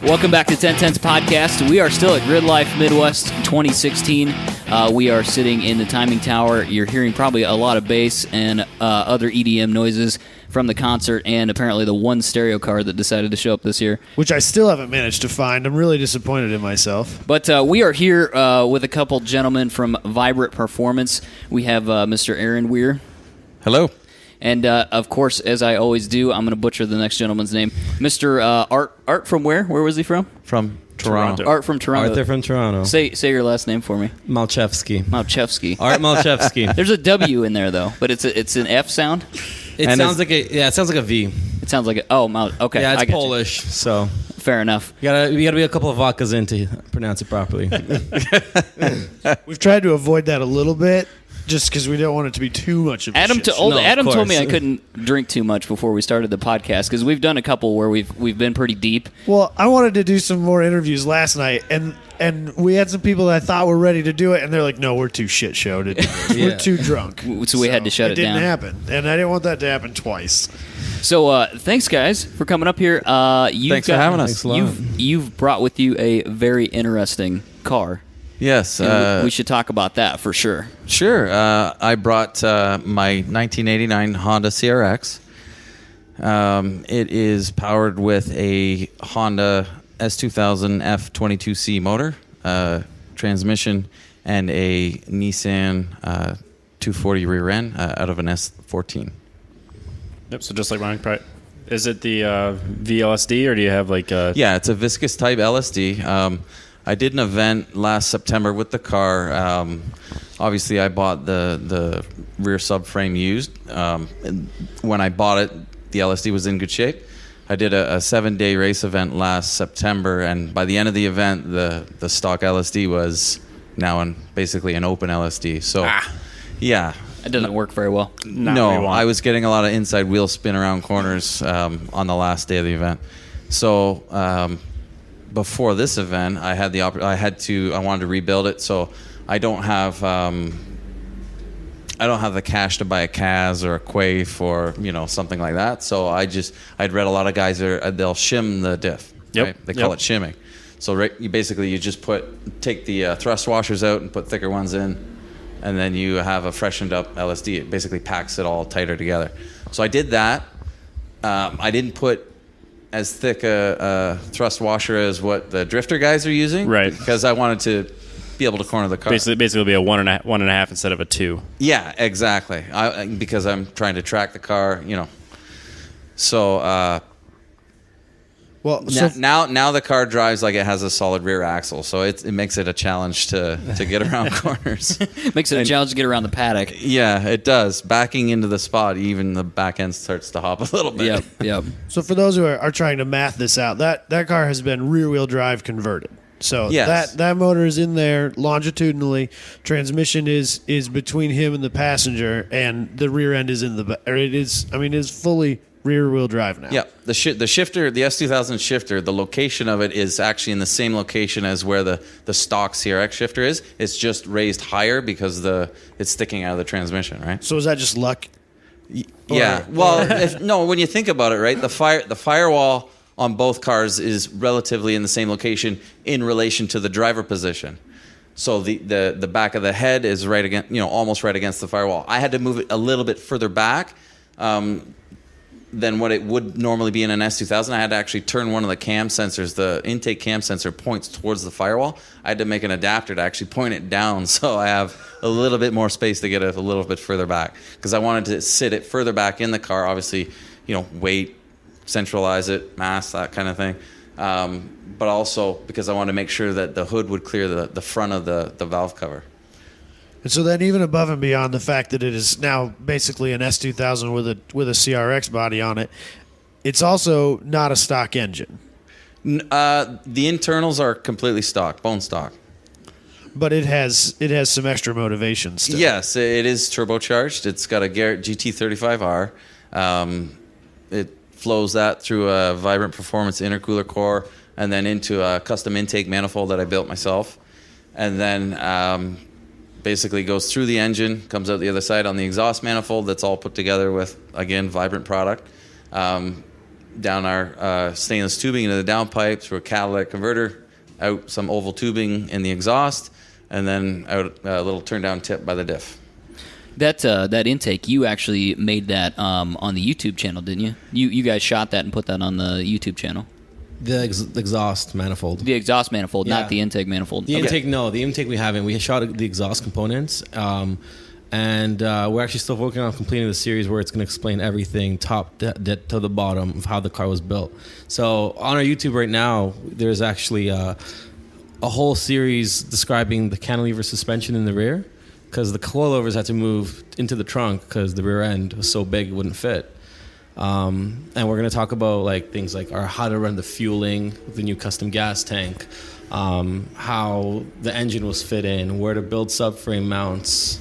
Welcome back to 1010's podcast. We are still at Gridlife Midwest 2016. We are sitting in the timing tower. You're hearing probably a lot of bass and other EDM noises from the concert and apparently the one stereo car that decided to show up this year. Which I still haven't managed to find. I'm really disappointed in myself. But we are here with a couple gentlemen from Vibrant Performance. We have Mr. Aaron Weir. Hello. And, of course, as I always do, I'm going to butcher the next gentleman's name. Mr. Art from where? Where was he from? From Toronto. Art from Toronto. Arthur from Toronto. Say your last name for me. Maczewski. Art Maczewski. There's a W in there, though, but it's an F sound? It sounds like a V. It sounds like a... Oh, okay. Yeah, it's Polish, so... Fair enough. You gotta be a couple of vodkas in to pronounce it properly. We've tried to avoid that a little bit, just because we don't want it to be too much of a Adam shit show. Adam told me I couldn't drink too much before we started the podcast because we've done a couple where we've been pretty deep. Well, I wanted to do some more interviews last night, and we had some people that I thought were ready to do it, and they're like, "No, we're too shit show to do this. Yeah. We're too drunk." So we had to shut it down. It didn't happen, and I didn't want that to happen twice. So thanks, guys, for coming up here. Thanks for having us. Thanks a lot. You've brought with you a very interesting car. Yes. We should talk about that for sure. Sure. I brought my 1989 Honda CRX. It is powered with a Honda S2000 F22C motor, transmission, and a Nissan 240 rear end out of an S14. Yep, so just like mine, is it the VLSD or do you have like a... Yeah, it's a viscous type LSD. I did an event last September with the car. Obviously, I bought the rear subframe used. And when I bought it, the LSD was in good shape. I did a 7-day race event last September, and by the end of the event, the stock LSD was now basically an open LSD. So, yeah. It doesn't work very well. No, I was getting a lot of inside wheel spin around corners on the last day of the event. So before this event, I wanted to rebuild it. So I don't have the cash to buy a Kaz or a Quafe or something like that. So I'd read a lot of guys they'll shim the diff. Yep. Right? They call it shimming. So you just take the thrust washers out and put thicker ones in. And then you have a freshened up LSD. It basically packs it all tighter together. So I did that. I didn't put as thick a thrust washer as what the drifter guys are using. Right. Because I wanted to be able to corner the car. Basically it'll be a one and a half instead of a 2. Yeah, exactly. Because I'm trying to track the car, So Well, now the car drives like it has a solid rear axle, so it makes it a challenge to get around corners. Makes it a challenge to get around the paddock. Yeah, it does. Backing into the spot, even the back end starts to hop a little bit. Yep. So for those who are trying to math this out, that car has been rear-wheel drive converted. So yes. that motor is in there longitudinally. Transmission is between him and the passenger, and the rear end is in the. Or it is. I mean, it's fully rear-wheel drive now. Yeah, the shifter, the S2000 shifter, the location of it is actually in the same location as where the stock CRX shifter is. It's just raised higher because it's sticking out of the transmission, right? So is that just luck? Yeah. Well, when you think about it, right, the firewall on both cars is relatively in the same location in relation to the driver position. So the back of the head is right against, almost right against the firewall. I had to move it a little bit further back than what it would normally be in an S2000. I had to actually turn one of the cam sensors. The intake cam sensor points towards the firewall. I had to make an adapter to actually point it down so I have a little bit more space to get it a little bit further back, because I wanted to sit it further back in the car. Obviously, weight, centralize it, mass, that kind of thing. But also because I wanted to make sure that the hood would clear the front of the valve cover. And so then even above and beyond the fact that it is now basically an S2000 with a CRX body on it, it's also not a stock engine. The internals are completely stock, bone stock. But it has some extra motivation still. Yes, it is turbocharged. It's got a Garrett GT35R. It flows that through a Vibrant Performance intercooler core and then into a custom intake manifold that I built myself. And then basically goes through the engine, comes out the other side on the exhaust manifold that's all put together with, again, Vibrant product. down our stainless tubing into the downpipe through a catalytic converter, out some oval tubing in the exhaust, and then out a little turn down tip by the diff. That intake, you actually made that on the YouTube channel, didn't you? You guys shot that and put that on the YouTube channel. The exhaust manifold. The exhaust manifold, Yeah. not the intake manifold. The intake, no. The intake we haven't. We shot the exhaust components, and we're actually still working on completing the series where it's going to explain everything top to the bottom of how the car was built. So on our YouTube right now, there's actually a whole series describing the cantilever suspension in the rear, because the coilovers had to move into the trunk because the rear end was so big it wouldn't fit. And we're going to talk about like things like how to run the fueling, the new custom gas tank, how the engine was fit in, where to build subframe mounts.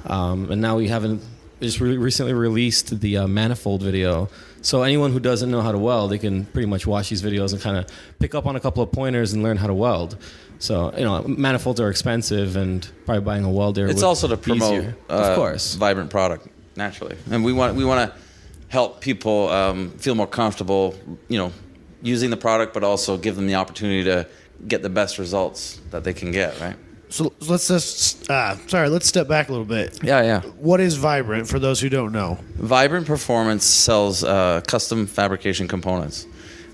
And now we haven't just recently released the manifold video. So anyone who doesn't know how to weld, they can pretty much watch these videos and kind of pick up on a couple of pointers and learn how to weld. So, manifolds are expensive, and probably buying a welder. It's also to promote, of course, vibrant product naturally, and we want to help people feel more comfortable, using the product, but also give them the opportunity to get the best results that they can get. Right. So let's just let's step back a little bit. Yeah. What is Vibrant for those who don't know? Vibrant Performance sells custom fabrication components.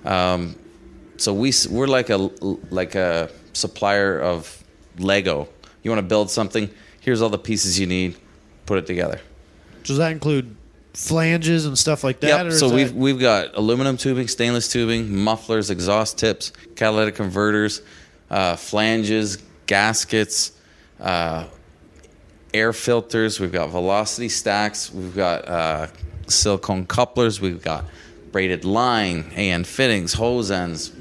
So we're like a supplier of Lego. You want to build something? Here's all the pieces you need. Put it together. Does that include flanges and stuff like that? Yep. Or So is we've got aluminum tubing, stainless tubing, mufflers, exhaust tips, catalytic converters, flanges, gaskets, air filters. We've got velocity stacks. We've got silicone couplers. We've got braided line, AN fittings, hose ends.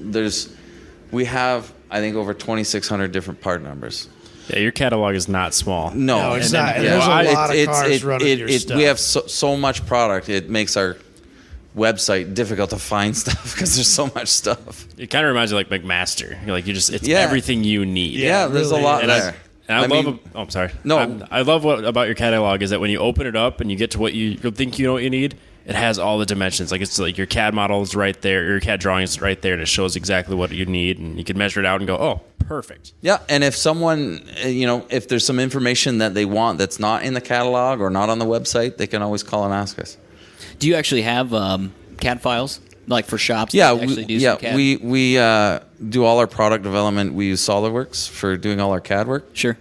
We have, I think, over 2,600 different part numbers. Yeah, your catalog is not small. No, it's not. There's a lot of cars running your stuff. We have so much product. It makes our website difficult to find stuff because there's so much stuff. It kind of reminds you like McMaster. It's everything you need. Yeah, there's really a lot And there. I'm sorry. No. I love about your catalog is that when you open it up and you get to what you think you know what you need, it has all the dimensions. Like it's like your CAD model is right there, your CAD drawing is right there, and it shows exactly what you need, and you can measure it out and go, oh, perfect. Yeah, and if someone, if there's some information that they want that's not in the catalog or not on the website, they can always call and ask us. Do you actually have CAD files, like for shops? Yeah, that actually do some CAD? we do all our product development. We use SolidWorks for doing all our CAD work. Sure.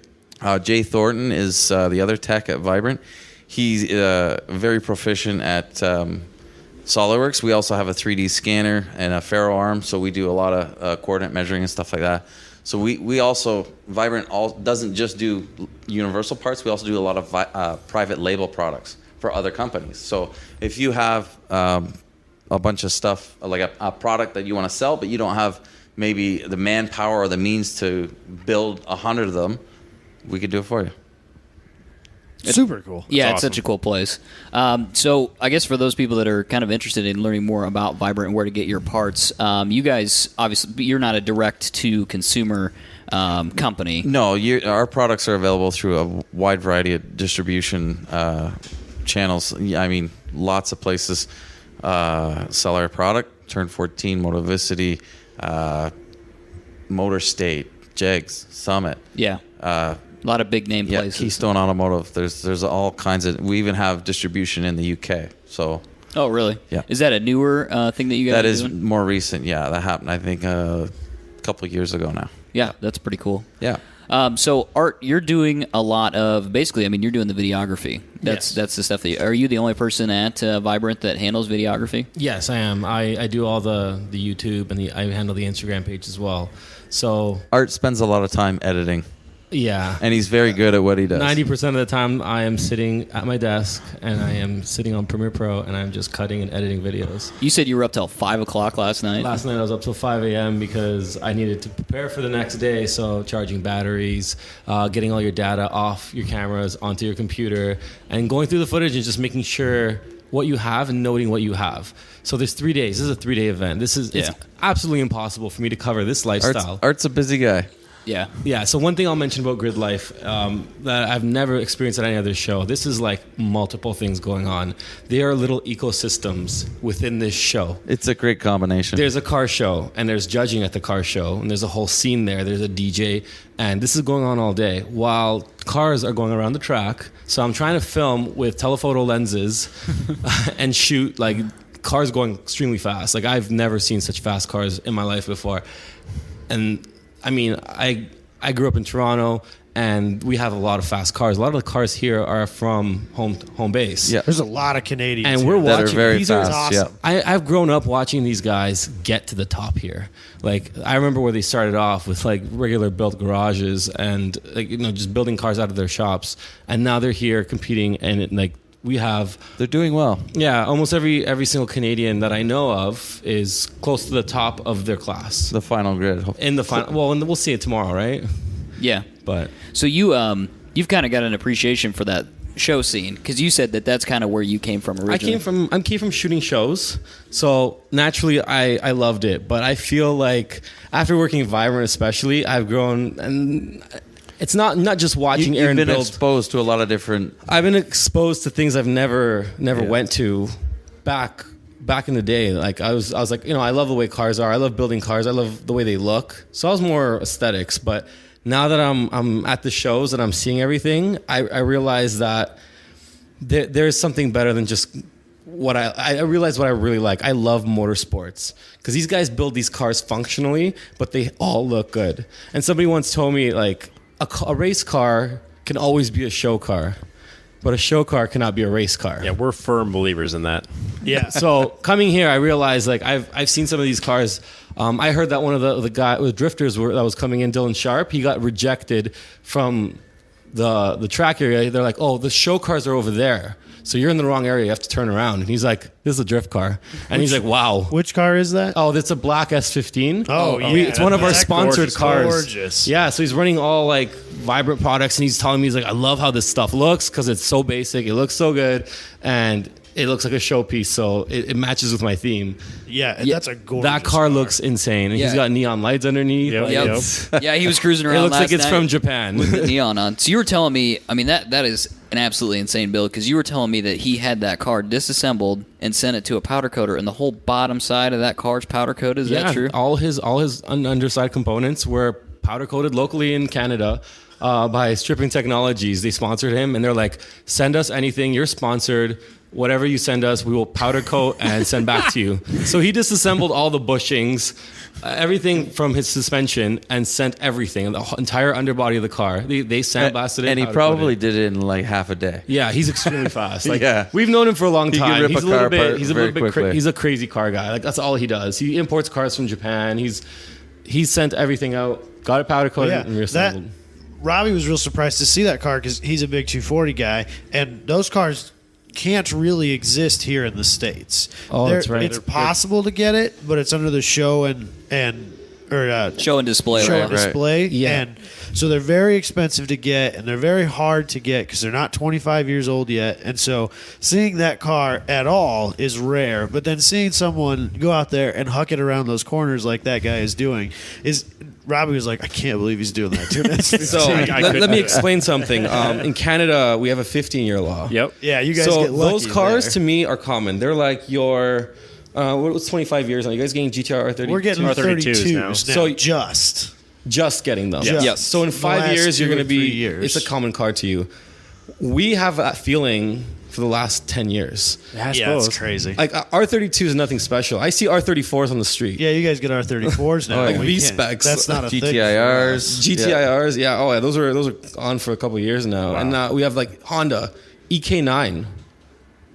Jay Thornton is the other tech at Vibrant. He's very proficient at SolidWorks. We also have a 3D scanner and a ferro arm, so we do a lot of coordinate measuring and stuff like that. So we also, Vibrant doesn't just do universal parts. We also do a lot of private label products for other companies. So if you have a bunch of stuff, like a product that you want to sell, but you don't have maybe the manpower or the means to build 100 of them, we could do it for you. super cool. Yeah, awesome. It's such a cool place. So I guess for those people that are kind of interested in learning more about Vibrant and where to get your parts, you guys, obviously, you're not a direct-to-consumer company. No, our products are available through a wide variety of distribution channels. I mean, lots of places sell our product. Turn 14, Motovicity, Motor State, Jegs, Summit. Yeah. A lot of big name Yeah, places. Keystone Automotive. There's all kinds of. We even have distribution in the UK. So Oh, really? Yeah. Is that a newer thing that you guys that are is doing? more recent. Yeah, that happened. I think a couple of years ago now. Yeah, that's pretty cool. Yeah. So Art, you're doing a lot of basically. I mean, you're doing the videography. That's the stuff that. Are you the only person at Vibrant that handles videography? Yes, I am. I do all the YouTube and I handle the Instagram page as well. So Art spends a lot of time editing, yeah, and he's very good at what he does. 90% of the time I am sitting at my desk and I am sitting on Premiere Pro and I'm just cutting and editing videos. You said you were up till 5 o'clock last night. Last night I was up till 5 a.m. because I needed to prepare for the next day. So charging batteries, getting all your data off your cameras onto your computer, and going through the footage and just making sure what you have and noting what you have. So there's 3 days. This is a 3-day event. It's absolutely impossible for me to cover this lifestyle. Art's a busy guy. Yeah. Yeah. So one thing I'll mention about Gridlife that I've never experienced at any other show. This is like multiple things going on. There are little ecosystems within this show. It's a great combination. There's a car show, and there's judging at the car show, and there's a whole scene there. There's a DJ, and this is going on all day while cars are going around the track. So I'm trying to film with telephoto lenses and shoot like cars going extremely fast. Like I've never seen such fast cars in my life before. And I mean, I grew up in Toronto, and we have a lot of fast cars. A lot of the cars here are from home base. Yeah. There's a lot of Canadians And here we're that watching are very these fast. awesome. Yeah. I've grown up watching these guys get to the top here. Like I remember where they started off with like regular built garages and like, just building cars out of their shops, and now they're here competing, and like we have They're doing well. almost every single Canadian that I know of is close to the top of their class The final grid. in the final. Well, and we'll see it tomorrow, right? Yeah. But So you've kind of got an appreciation for that show scene because you said that that's kind of where you came from originally. I came from shooting shows, so naturally I loved it. But I feel like after working Vibrant, especially, I've grown, and it's not just watching You've Aaron been build. exposed to a lot of different. I've been exposed to things I've never went to back in the day. Like I was like, I love the way cars are. I love building cars. I love the way they look. So I was more aesthetics, but now that I'm at the shows and I'm seeing everything, I realize that there's something better than just what I realize what I really like. I love motorsports because these guys build these cars functionally, but they all look good. And somebody once told me like a race car can always be a show car, but a show car cannot be a race car. Yeah, we're firm believers in that. Yeah. So coming here, I realized like I've seen some of these cars. I heard that one of the drifters that was coming in, Dylan Sharp, he got rejected from the track area. They're like, oh, the show cars are over there, so you're in the wrong area. You have to turn around. And he's like, this is a drift car. And he's like, wow. Which car is that? Oh, that's a black S15. Oh, yeah. It's one of our That's sponsored gorgeous. cars. Gorgeous. Yeah, so he's running all like Vibrant products, and he's telling me, he's like, I love how this stuff looks because it's so basic. It looks so good, and it looks like a showpiece, so it matches with my theme. Yeah, that's a gorgeous That car looks insane, and Yeah. he's got neon lights underneath. Yep. Like, Yep. Yep. Yeah, he was cruising it around. looks like last it's night from Japan. with the neon on. So you were telling me, I mean that is an absolutely insane build because you were telling me that he had that car disassembled and sent it to a powder coater, and the whole bottom side of that car's powder coated. Is that true? All his underside components were powder coated locally in Canada by Stripping Technologies. They sponsored him, and they're like, send us anything. You're sponsored. Whatever you send us, we will powder coat and send back to you. So he disassembled all the bushings, everything from his suspension, and sent everything, the entire underbody of the car. They sandblasted it. And he powder probably coated. did it in like half a day. Yeah, he's extremely fast. Like, Yeah. we've known him for a long He can time. rip He's a a little car bit. apart He's a very little bit. quickly. He's a crazy car guy. Like that's all he does. He imports cars from Japan. He sent everything out, got it powder coated, and reassembled. Robbie was real surprised to see that car because he's a big 240 guy, and those cars can't really exist here in the States. Oh, that's right. It's possible to get it, but it's under the show and Show and display. show right? and display. Yeah. And so they're very expensive to get, and they're very hard to get because they're not 25 years old yet. And so seeing that car at all is rare. But then seeing someone go out there and huck it around those corners like that guy is doing is. Robbie was like, I can't believe he's doing that to us. So let me explain something. In Canada, we have a 15-year law. Yep. Yeah, you guys So get lucky those cars there. to me are common. They're like your what's 25 years now? You guys getting GTR R30? We're getting R32s 32s now. now. So- just getting them. Just. Yep. So in The 5 last years, you're 2 or going to be. 3 years. It's a common car to you. We have that feeling for the last 10 years. I yeah, suppose. it's crazy. Like R32 is nothing special. I see R34s on the street. Yeah, you guys get R34s now. Oh, like We V can't- specs. That's not a thing. GTIRs. GTIRs, yeah. Oh, yeah. Those are on for a couple of years now. And we have like Honda EK9.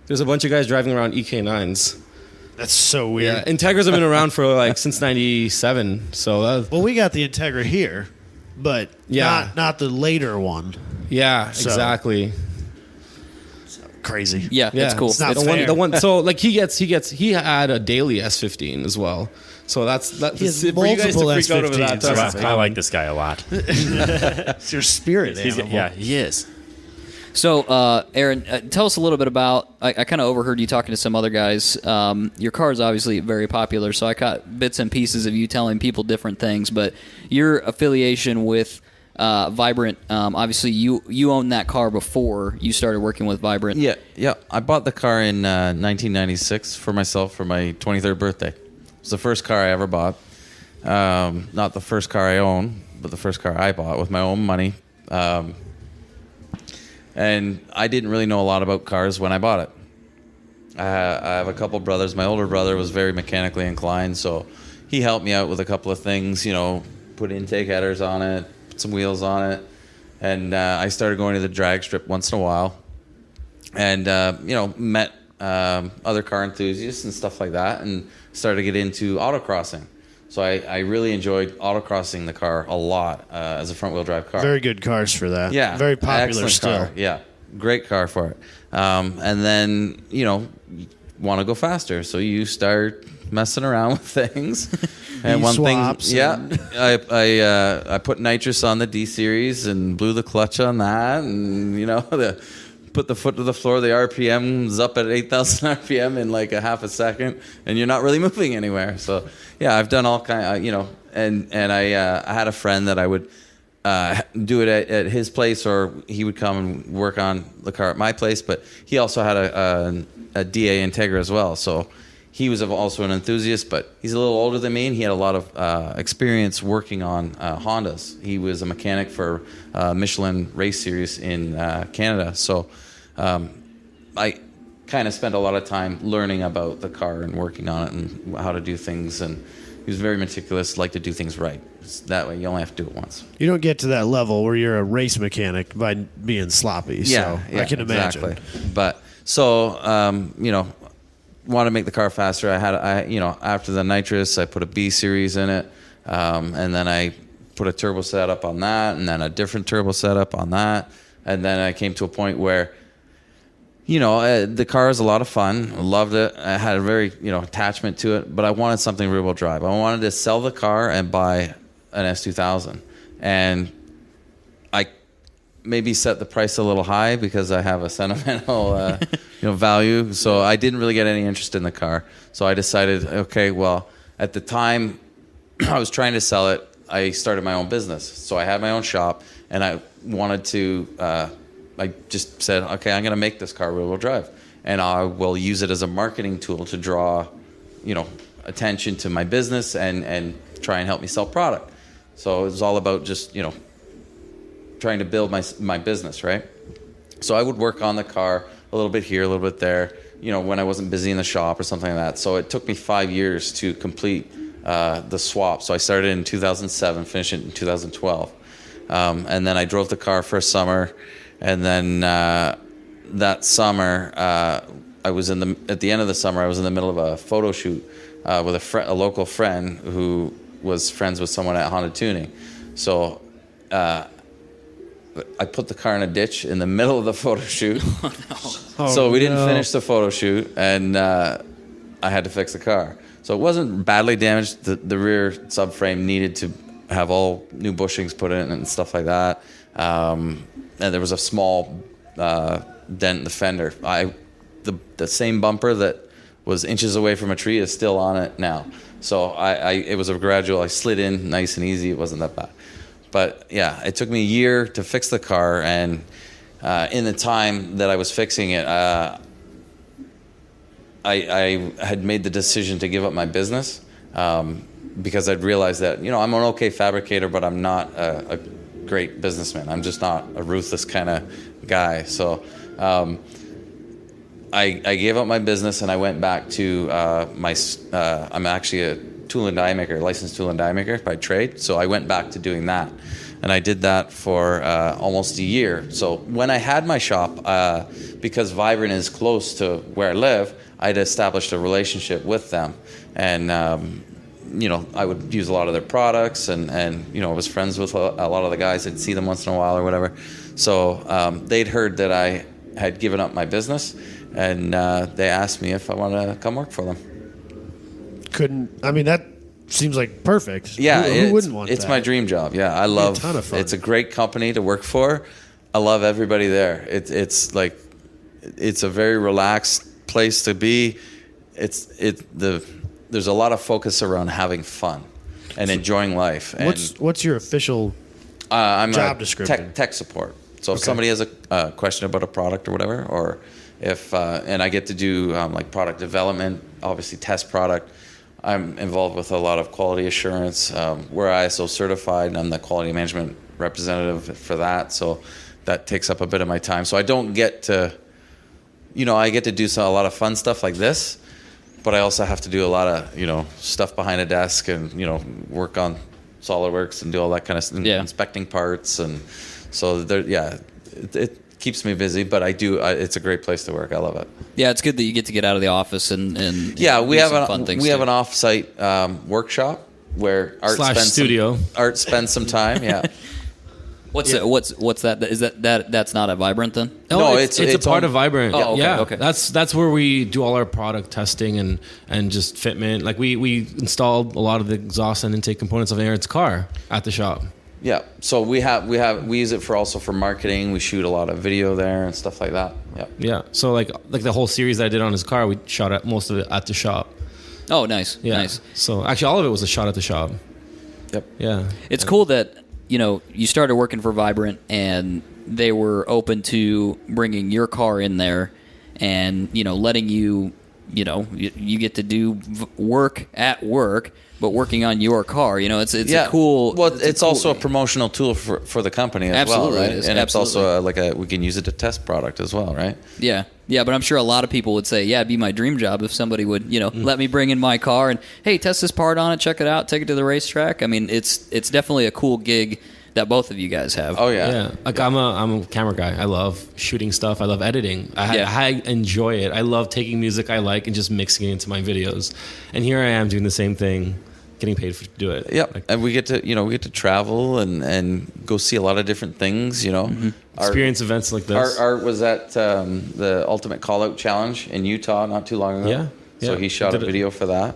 There's a bunch of guys driving around EK9s. That's so weird. Yeah, Integras have been around for like since '97. So Well, we got the Integra here, but Yeah. not the later one. yeah, So- exactly. Crazy. Yeah, that's cool. It's not the fair. one. So like he had a daily S15 as well. So that's He has for you guys to multiple freak out over that. S15s. That's I like this guy a lot. It's your spirit He's, animal. yeah, he is. So, Aaron, tell us a little bit about. I kind of overheard you talking to some other guys. Your car is obviously very popular, so I caught bits and pieces of you telling people different things. But your affiliation with Vibrant, obviously, you owned that car before you started working with Vibrant. Yeah. I bought the car in 1996 for myself for my 23rd birthday. It was the first car I ever bought. Not the first car I own, but the first car I bought with my own money. And I didn't really know a lot about cars when I bought it. I have a couple brothers. My older brother was very mechanically inclined, so he helped me out with a couple of things, put intake headers on it, put some wheels on it. And I started going to the drag strip once in a while and, met other car enthusiasts and stuff like that and started to get into autocrossing. So I really enjoyed autocrossing the car a lot as a front-wheel drive car. Very good cars for that. Yeah. Very popular excellent still. Car. Yeah. Great car for it. And then, you want to go faster. So you start messing around with things. And one thing, I put nitrous on the D series and blew the clutch on that. And, put the foot to the floor, the RPM's up at 8,000 RPM in like a half a second, and you're not really moving anywhere. So, yeah, I've done all kind of, and I had a friend that I would do it at his place, or he would come and work on the car at my place, but he also had a DA Integra as well. So he was also an enthusiast, but he's a little older than me, and he had a lot of experience working on Hondas. He was a mechanic for Michelin Race Series in Canada. So I kind of spent a lot of time learning about the car and working on it and how to do things. And he was very meticulous, liked to do things right. That way you only have to do it once. You don't get to that level where you're a race mechanic by being sloppy. Yeah, so I can imagine. Exactly. But so, want to make the car faster. After the nitrous, I put a B series in it. And then I put a turbo setup on that, and then a different turbo setup on that. And then I came to a point where, the car is a lot of fun. I loved it. I had a very, attachment to it, but I wanted something rear-wheel drive. I wanted to sell the car and buy an S2000. And I maybe set the price a little high because I have a sentimental, value. So I didn't really get any interest in the car. So I decided, okay, well, at the time I was trying to sell it, I started my own business. So I had my own shop, and I wanted to, I just said, okay, I'm going to make this car rear-wheel drive, and I will use it as a marketing tool to draw, attention to my business and try and help me sell product. So it was all about just, trying to build my business, right? So I would work on the car a little bit here, a little bit there, when I wasn't busy in the shop or something like that. So it took me 5 years to complete the swap. So I started in 2007, finished it in 2012. And then I drove the car for a summer. And then that summer, at the end of the summer, I was in the middle of a photo shoot with a local friend who was friends with someone at Honda Tuning. So I put the car in a ditch in the middle of the photo shoot. So we didn't finish the photo shoot, and I had to fix the car. So it wasn't badly damaged. The rear subframe needed to have all new bushings put in and stuff like that. And there was a small dent in the fender. The same bumper that was inches away from a tree is still on it now. So it was a gradual. I slid in nice and easy. It wasn't that bad. But yeah, it took me a year to fix the car, and in the time that I was fixing it, I had made the decision to give up my business because I'd realized that I'm an okay fabricator, but I'm not a great businessman. I'm just not a ruthless kind of guy. So I gave up my business, and I went back to I'm actually a tool and die maker, licensed tool and die maker by trade. So I went back to doing that, and I did that for almost a year. So when I had my shop, because Vibrant is close to where I live, I'd established a relationship with them, and I would use a lot of their products, and I was friends with a lot of the guys. I'd see them once in a while or whatever. So they'd heard that I had given up my business, and they asked me if I want to come work for them. That seems like perfect. Yeah, who wouldn't want that? It's my dream job. Yeah, I love. A ton of fun. It's a great company to work for. I love everybody there. It's like, it's a very relaxed place to be. There's a lot of focus around having fun and enjoying life. And What's your official I'm job a description? tech support. So if somebody has a question about a product or whatever, or if and I get to do like product development, obviously test product. I'm involved with a lot of quality assurance. We're ISO certified, and I'm the quality management representative for that. So that takes up a bit of my time. So I don't get to, I get to do a lot of fun stuff like this, but I also have to do a lot of, stuff behind a desk and, work on SolidWorks and do all that kind of stuff, inspecting parts. And so it keeps me busy, but it's a great place to work. I love it. Yeah, it's good that you get out of the office and we do have some fun things we have too. an off-site workshop where Art spends some time. Yeah. What's that? Is that's not a Vibrant then? No, it's a part of Vibrant. Oh, okay, yeah, okay. That's where we do all our product testing and just fitment. Like we installed a lot of the exhaust and intake components of Aaron's car at the shop. Yeah, so we use it for marketing. We shoot a lot of video there and stuff like that. Yeah. Yeah. So like the whole series that I did on his car, we shot at most of it at the shop. Oh, nice. Yeah. Nice. So actually, all of it was a shot at the shop. Yep. Yeah. It's cool that you started working for Vibrant and they were open to bringing your car in there and letting you get to do work at work, but working on your car. It's a cool. Well, it's also a thing. promotional tool for the company as Absolutely, well, right? it is. And Absolutely. it's also we can use it to test product as well, right? Yeah, but I'm sure a lot of people would say, it'd be my dream job if somebody would, let me bring in my car and, hey, test this part on it, check it out, take it to the racetrack. I mean, it's definitely a cool gig that both of you guys have. Oh yeah. Yeah. Like I'm a camera guy. I love shooting stuff. I love editing. I enjoy it. I love taking music I like and just mixing it into my videos. And here I am doing the same thing, getting paid to do it. Yep. And we get to travel and go see a lot of different things, Mm-hmm. Experience events like this. Art was at the Ultimate Call Out Challenge in Utah not too long ago. Yeah. So he shot a video for that.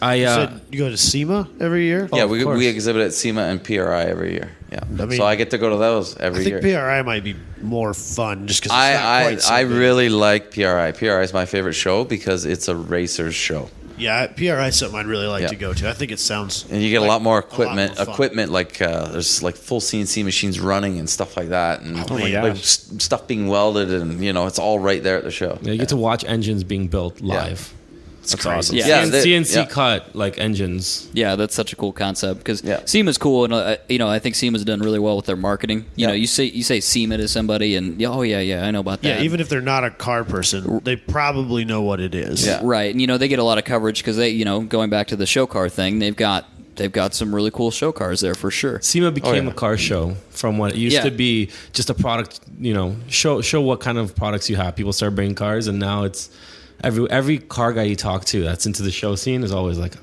You said you go to SEMA every year? Yeah, of course. we exhibit at SEMA and PRI every year. Yeah. mean, so I get to go to those every I think year. PRI might be more fun just because I really like PRI. PRI is my favorite show because it's a racer's show. Yeah, PRI is something I'd really like to go to. I think it sounds... And you get a lot more equipment. fun. Equipment like there's like full CNC machines running and stuff like that, and my like gosh. stuff being welded, and it's all right there at the show. Yeah, you get to watch engines being built live. That's awesome. Yeah. CNC cut like engines. Yeah, that's such a cool concept because Yeah. SEMA's cool, and I think SEMA's done really well with their marketing. You say SEMA to somebody, and I know about that. Yeah, even if they're not a car person, they probably know what it is. Yeah. Right, and they get a lot of coverage because they, going back to the show car thing, they've got some really cool show cars there for sure. SEMA became a car show from what it used to be, just a product. Show what kind of products you have. People start bringing cars, and now it's every car guy you talk to that's into the show scene is always like,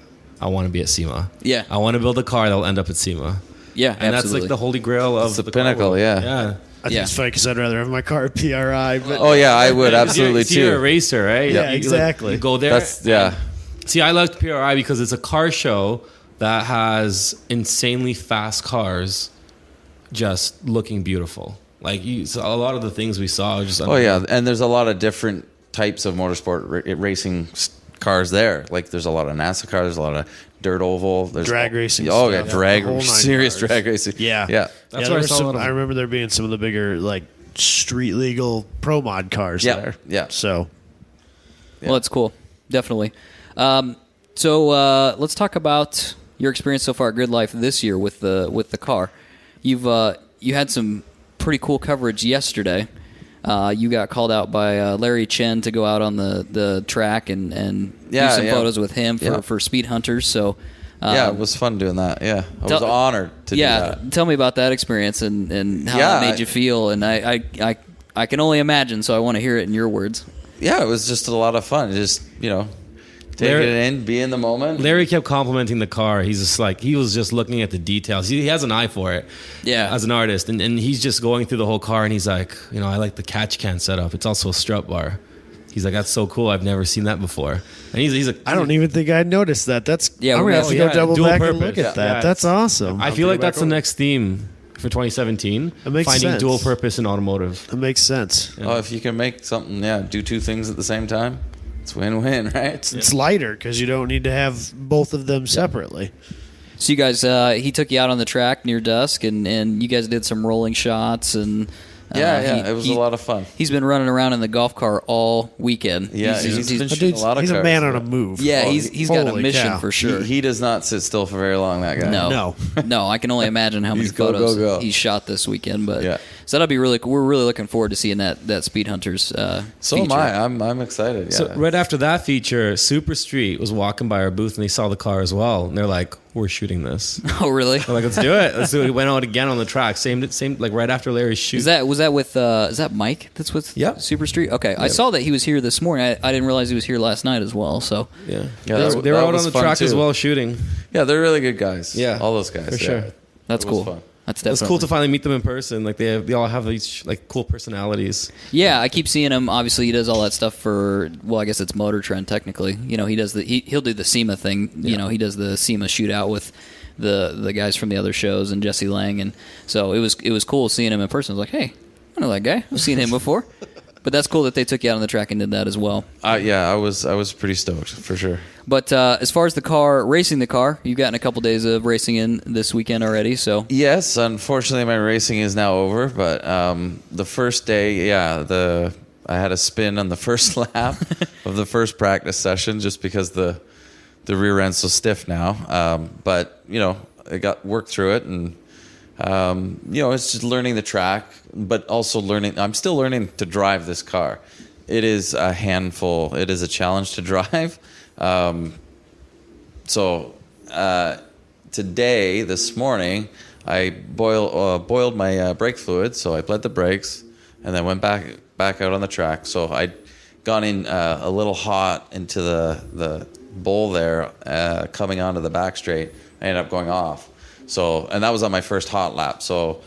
I want to be at SEMA. Yeah. I want to build a car that'll end up at SEMA. Yeah, And absolutely. that's like the holy grail of It's the car pinnacle, world. yeah. Yeah. I think it's funny because I'd rather have my car at PRI. But Oh yeah, I would absolutely So you're a too. racer, right? Yeah, exactly. You go there. See, I liked PRI because it's a car show that has insanely fast cars just looking beautiful. Like so a lot of the things we saw are just Oh yeah, and there's a lot of different types of motorsport racing cars there. Like there's a lot of NASA cars, there's a lot of dirt oval, there's Drag racing Oh stuff. yeah, drag The whole nine serious cars. drag racing. Yeah. yeah. That's yeah, where I there saw a were lot of I remember there being some of the bigger, like, street legal pro mod cars there. Yeah. So, Well, that's cool. Definitely. So let's talk about your experience so far at Gridlife this year with the car. You had some pretty cool coverage yesterday. You got called out by Larry Chen to go out on the track and do some photos with him for Speed Hunters. So it was fun doing that. Yeah, I was honored to do that. Tell me about that experience and how it made you feel. And I can only imagine, so I want to hear it in your words. Yeah, it was just a lot of fun. Just take it in, be in the moment. Larry kept complimenting the car. He's just like, he was just looking at the details. He has an eye for it. Yeah. As an artist. And he's just going through the whole car and he's like, I like the catch can setup. It's also a strut bar. He's like, that's so cool. I've never seen that before. And he's like, I don't even think I noticed that. I'm we're going to have to go double dual back and purpose. look at that. Yeah. That's awesome. I feel like that's the next theme for 2017. That makes finding sense. dual purpose in automotive. That makes sense. Oh, if you can make something, do two things at the same time, it's win-win, right? It's lighter because you don't need to have both of them separately. So you guys, he took you out on the track near dusk, and you guys did some rolling shots, and It was a lot of fun. He's been running around in the golf cart all weekend. Yeah, he's been shooting a lot of He's cars. a man on a move. Yeah, he's got a Holy mission cow. for sure. He does not sit still for very long, that guy. No, I can only imagine how many He's go, photos go, go. he shot this weekend. But Yeah. so that'll be really. We're really looking forward to seeing that Speed Hunters. So feature. am I. I'm excited. Yeah. So right after that feature, Super Street was walking by our booth and they saw the car as well, and they're like, "We're shooting this." Oh, really? We're like, "Let's do it." Let's do it. We went out again on the track. Same like right after Larry's shoot. Was that with is that Mike? That's with Yep. Super Street. Okay, I saw that he was here this morning. I didn't realize he was here last night as well. So Yeah, Yeah, they were out on was the fun, track as too. well shooting. Yeah, they're really good guys. Yeah, all those guys. for yeah. sure. that's It was cool. fun. That's It's definitely cool to finally meet them in person. Like they all have these like cool personalities. Yeah, I keep seeing him. Obviously, he does all that stuff for. Well, I guess it's Motor Trend technically. You know, he does he'll do the SEMA thing. You know, he does the SEMA shootout with the guys from the other shows and Jesse Lang, and so it was cool seeing him in person. I was like, hey, I know that guy. I've seen him before. But that's cool that they took you out on the track and did that as well. I was pretty stoked for sure. But as far as the car, racing the car, you've gotten a couple days of racing in this weekend already. So Yes, unfortunately, my racing is now over. But the first day, I had a spin on the first lap of the first practice session just because the rear end's so stiff now. But I got worked through it, and it's just learning the track, but also learning. I'm still learning to drive this car. It is a handful. It is a challenge to drive. Today, this morning, I boiled my brake fluid, so I bled the brakes, and then went back out on the track. So I'd gone in a little hot into the bowl there, coming onto the back straight. I ended up going off. So, and that was on my first hot lap. So,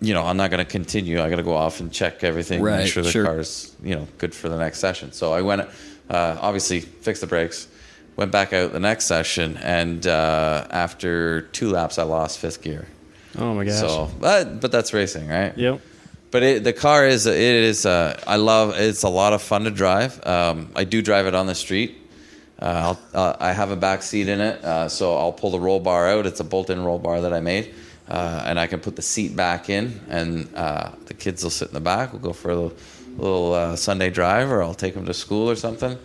I'm not going to continue. I got to go off and check everything, Right, make sure the sure. car's, good for the next session. So I went, obviously fixed the brakes, went back out the next session, and after 2 laps, I lost 5th gear. Oh my gosh. So, but that's racing, right? Yep. But the car it's a lot of fun to drive. I do drive it on the street. I have a back seat in it, so I'll pull the roll bar out. It's a bolt-in roll bar that I made, and I can put the seat back in, and the kids will sit in the back. We'll go for a little Sunday drive, or I'll take them to school or something.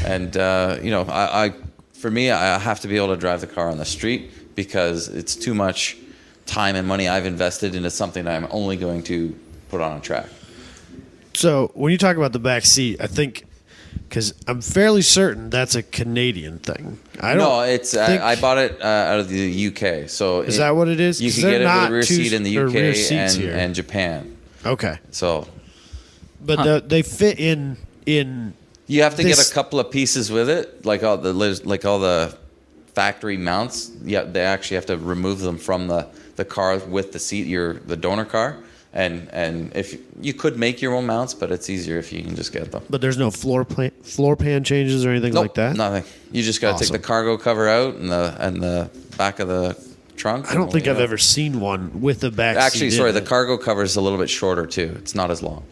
And for me, I have to be able to drive the car on the street because it's too much time and money I've invested into something that I'm only going to put on a track. So when you talk about the back seat, I think because I'm fairly certain that's a Canadian thing. I bought it out of the UK. So Is that what it is? You 'Cause can they're get it with a not rear two- seat in the or UK rear seats here. and Japan. Okay, So but they fit in. you have to This- get a couple of pieces with it, like all the factory mounts. Yeah, they actually have to remove them from the car with the seat, the donor car. And if you could make your own mounts, but it's easier if you can just get them. But there's no floor pan changes or anything like that. Nothing. You just got to take Awesome. the cargo cover out and the back of the trunk. I don't think I've ever seen one with a back seat. Actually, sorry, in the it. cargo cover is a little bit shorter too. It's not as long.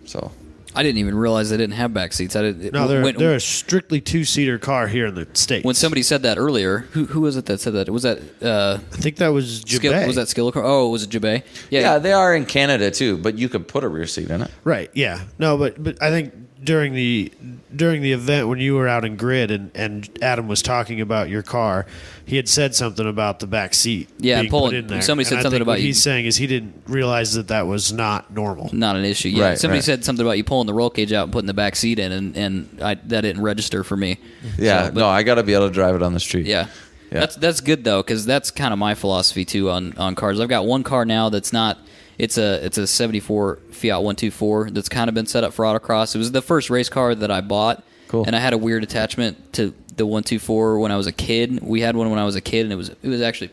So I didn't even realize they didn't have back seats. No, they're a strictly 2-seater car here in the States. When somebody said that earlier, who was it that said that? Was that I think that was Jabay. was that Skillicar? Oh, was it Jabay? yeah, they are in Canada too, but you could put a rear seat in it. Right. Yeah. No, but I think during the event when you were out in Grid and Adam was talking about your car, he had said something about the back seat. Yeah, being pulling- put in there. somebody said And I something think about what you- he's saying is he didn't realize that was not normal. Not an issue. Yeah, Right, somebody right. said something about you pulling the roll cage out and putting the back seat in, and that didn't register for me. Yeah, So, but- no, I got to be able to drive it on the street. Yeah. Yeah. That's good though, because that's kind of my philosophy too on cars. I've got one car now that's not. It's a 74 Fiat 124 that's kind of been set up for autocross. It was the first race car that I bought. Cool. And I had a weird attachment to the 124 when I was a kid. We had one when I was a kid, and it was actually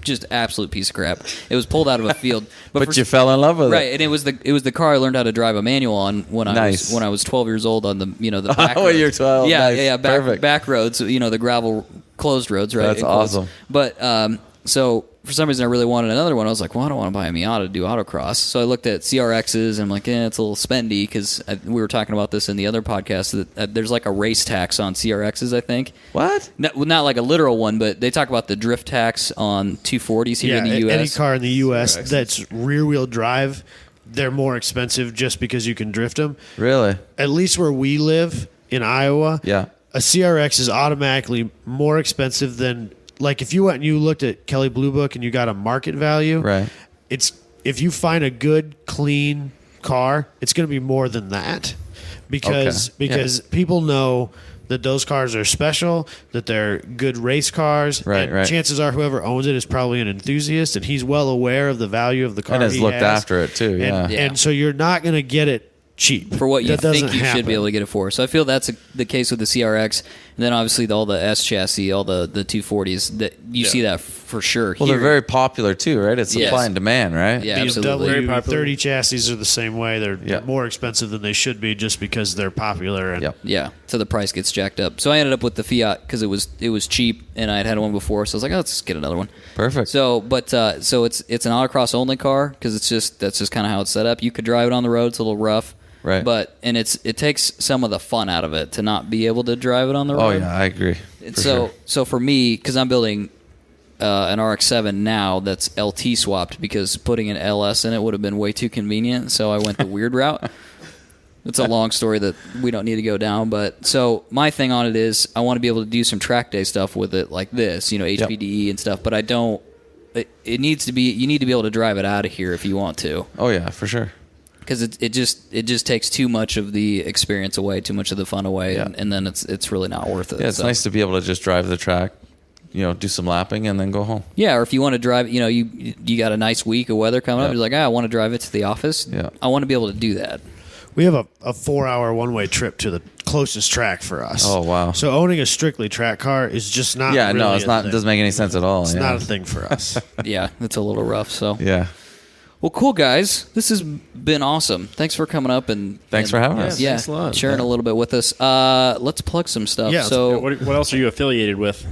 just absolute piece of crap. It was pulled out of a field, But you fell in love with right, it. and it was the car I learned how to drive a manual on when Nice. I was 12 years old on the the back Oh, roads. you're 12. Yeah, Nice. back, Perfect. back roads, the gravel closed roads, right? That's Enclosed. awesome. But so for some reason I really wanted another one. I was like, well, I don't want to buy a Miata to do autocross. So I looked at CRXs and I'm like, it's a little spendy because we were talking about this in the other podcast that there's like a race tax on CRXs, I think. What? Not like a literal one, but they talk about the drift tax on 240s here in the U.S. Any car in the U.S. CRXs. that's rear-wheel drive, they're more expensive just because you can drift them. Really? At least where we live in Iowa, Yeah. a CRX is automatically more expensive than, like, if you went and you looked at Kelley Blue Book and you got a market value, Right. it's if you find a good, clean car, it's going to be more than that because people know that those cars are special, that they're good race cars. Right, and right. chances are whoever owns it is probably an enthusiast, and he's well aware of the value of the car. And has he looked has. after it, too, yeah. And so you're not going to get it cheap. For what you That think doesn't you should happen. be able to get it for. So I feel that's the case with the CRX. And then obviously all the S chassis, all the 240s, that you see that for sure. Well, here. they're very popular too, right? It's Yes. supply and demand, right? Yeah, absolutely. Very BMW popular. 30 chassis are the same way. They're Yeah. more expensive than they should be just because they're popular. And Yep. Yeah, so the price gets jacked up. So I ended up with the Fiat because it was cheap, and I had one before, so I was like, let's get another one. Perfect. So, so it's an autocross only car because that's just kind of how it's set up. You could drive it on the road; it's a little rough, Right. But it takes some of the fun out of it to not be able to drive it on the road. Oh yeah, I agree. For sure. So for me, because I'm building an RX-7 now that's LT swapped because putting an LS in it would have been way too convenient. So I went the weird route. It's a long story that we don't need to go down. But so my thing on it is I want to be able to do some track day stuff with it like this, HPDE and stuff. But I don't. It needs to be. You need to be able to drive it out of here if you want to. Oh yeah, for sure. Because it just takes too much of the experience away, too much of the fun away, Yeah. and then it's really not worth it. Yeah, it's So- nice to be able to just drive the track, do some lapping and then go home. Yeah, or if you want to drive, you got a nice week of weather coming up. Yeah. You're like, I want to drive it to the office. Yeah. I want to be able to do that. we have a 4-hour one-way trip to the closest track for us. Oh, wow. So owning a strictly track car is just not. Yeah, no, really it's a not. thing. It doesn't make any sense at all. It's yeah. not a thing for us. Yeah, it's a little rough. So, Yeah. well, cool guys. This has been awesome. Thanks for coming up and Thanks for having us. Yeah, Thanks a lot. sharing a little bit with us. Let's plug some stuff. Yeah, so What else are you affiliated with?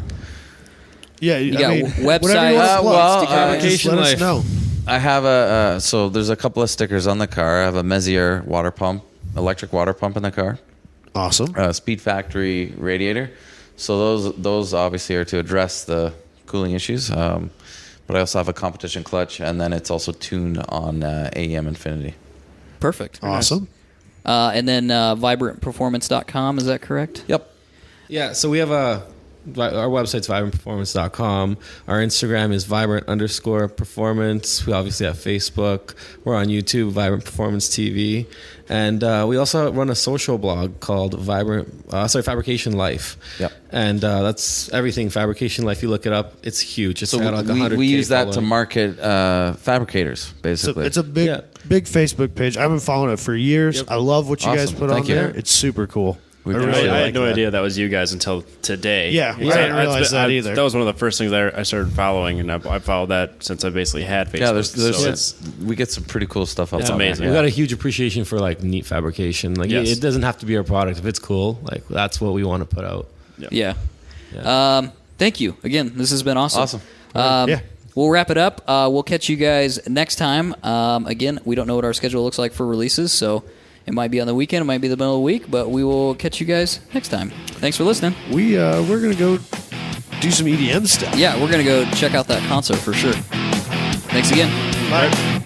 Yeah, you got website, whatever you want to plug, well, just Fabrication let us Life. know. I have so there's a couple of stickers on the car. I have a Maczewski water pump, electric water pump in the car. Awesome. Speed Factory radiator. So those obviously are to address the cooling issues. But I also have a competition clutch, and then it's also tuned on AEM Infinity. Perfect. Awesome. And then vibrantperformance.com, is that correct? Yep. Yeah, so we have our website's vibrantperformance.com. Our Instagram is vibrant_performance. We obviously have Facebook. We're on YouTube, Vibrant Performance TV. And we also run a social blog called Fabrication Life. Yep. And that's everything Fabrication Life. You look it up, it's huge. It's So got like we 100K use that to following. market fabricators, So basically. it's a big, Yeah. big Facebook page. I've been following it for years. Yep. I love what you guys Awesome. put Thank on you. there. It's super cool. We I appreciate really it. I like had no that. idea that was you guys until today. Yeah, I didn't realize that either. That was one of the first things I started following, and I followed that since I basically had Facebook. Yeah, there's so we get some pretty cool stuff up It's on there. amazing. We've Yeah. got a huge appreciation for like neat fabrication. Like Yes. it doesn't have to be our product. If it's cool, like that's what we want to put out. Yeah. Yeah. Thank you. Again, this has been awesome. Awesome. Yeah. We'll wrap it up. We'll catch you guys next time. Again, we don't know what our schedule looks like for releases, so it might be on the weekend, it might be the middle of the week, but we will catch you guys next time. Thanks for listening. We're gonna go do some EDM stuff. Yeah, we're going to go check out that concert for sure. Thanks again. Bye.